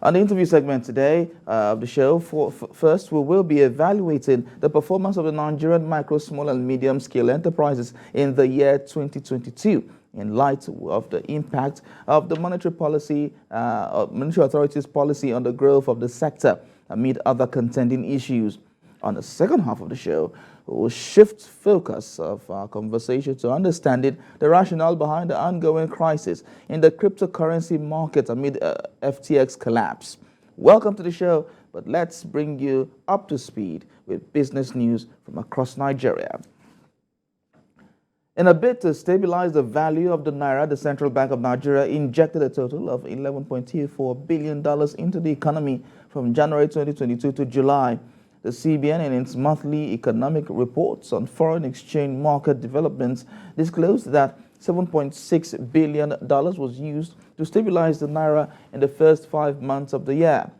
On the interview segment today of the show, first we will be evaluating the performance of the Nigerian micro, small and medium scale enterprises in the year 2022 in light of the impact of the monetary authorities' policy on the growth of the sector amid other contending issues. On the second half of the show, we will shift focus of our conversation to understanding the rationale behind the ongoing crisis in the cryptocurrency market amid FTX collapse. Welcome to the show, but let's bring you up to speed with business news from across Nigeria. In a bid to stabilize the value of the Naira, the Central Bank of Nigeria injected a total of $11.24 billion into the economy from January 2022 to July. The CBN, in its monthly economic reports on foreign exchange market developments, disclosed that $7.6 billion was used to stabilize the Naira in the first 5 months of the year.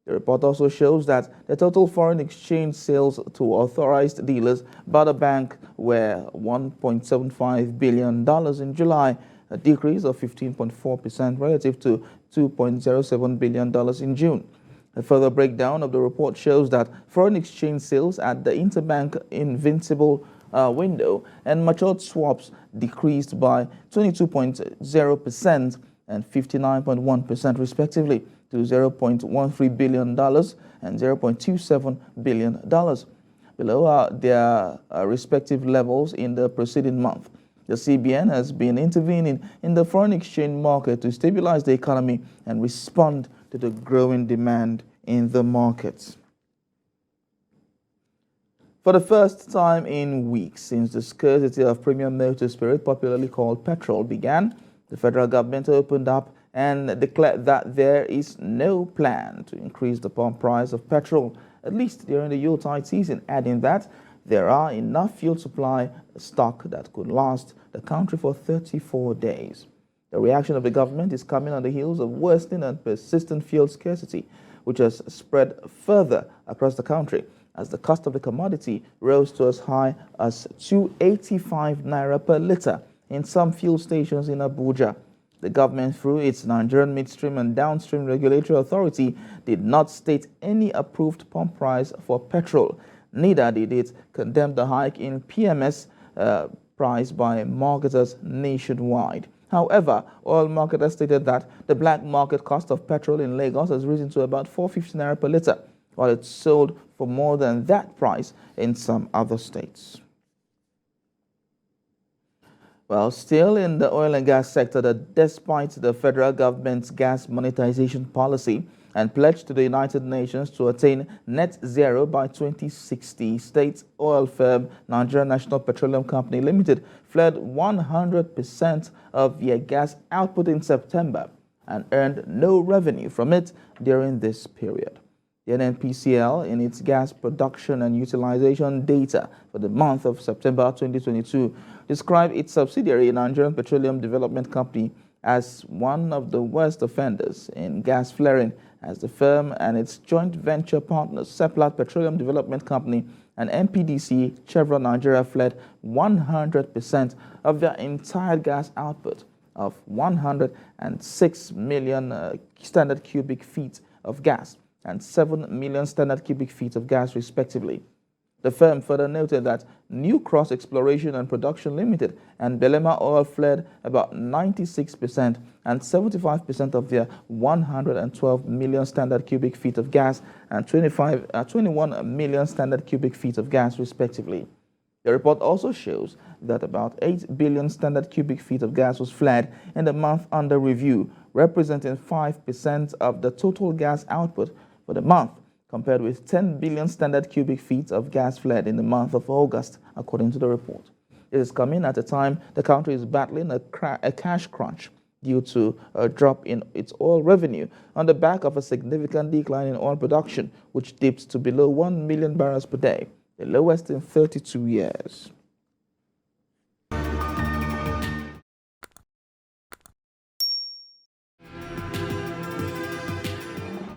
The report also shows that the total foreign exchange sales to authorized dealers by the bank were $1.75 billion in July, a decrease of 15.4% relative to $2.07 billion in June. A further breakdown of the report shows that foreign exchange sales at the interbank invincible window and matured swaps decreased by 22.0% and 59.1% respectively to $0.13 billion and $0.27 billion, below their respective levels in the preceding month. The CBN has been intervening in the foreign exchange market to stabilize the economy and respond to the growing demand in the markets. For the first time in weeks since the scarcity of premium motor spirit, popularly called petrol, began, the federal government opened up and declared that there is no plan to increase the pump price of petrol, at least during the Yuletide season, adding that there are enough fuel supply stock that could last the country for 34 days. The reaction of the government is coming on the heels of worsening and persistent fuel scarcity, which has spread further across the country as the cost of the commodity rose to as high as 285 naira per litre in some fuel stations in Abuja. The government, through its Nigerian Midstream and Downstream Regulatory Authority, did not state any approved pump price for petrol. Neither did it condemn the hike in PMS price by marketers nationwide. However, oil marketers stated that the black market cost of petrol in Lagos has risen to about 450 naira per litre, while it's sold for more than that price in some other states. Well, still in the oil and gas sector, that despite the federal government's gas monetization policy and pledge to the United Nations to attain net zero by 2060, state oil firm Nigerian National Petroleum Company Limited fled 100% of their gas output in September and earned no revenue from it during this period. The NNPCL, in its gas production and utilization data for the month of September 2022, described its subsidiary, Nigerian Petroleum Development Company, as one of the worst offenders in gas flaring, as the firm and its joint venture partners, Seplat Petroleum Development Company and MPDC Chevron Nigeria, fled 100% of their entire gas output of 106 million standard cubic feet of gas and 7 million standard cubic feet of gas, respectively. The firm further noted that New Cross Exploration and Production Limited and Belema Oil fled about 96% and 75% of their 112 million standard cubic feet of gas and 21 million standard cubic feet of gas, respectively. The report also shows that about 8 billion standard cubic feet of gas was fled in the month under review, representing 5% of the total gas output for the month, compared with 10 billion standard cubic feet of gas fled in the month of August, according to the report. It is coming at a time the country is battling a cash crunch due to a drop in its oil revenue on the back of a significant decline in oil production, which dipped to below 1 million barrels per day, the lowest in 32 years.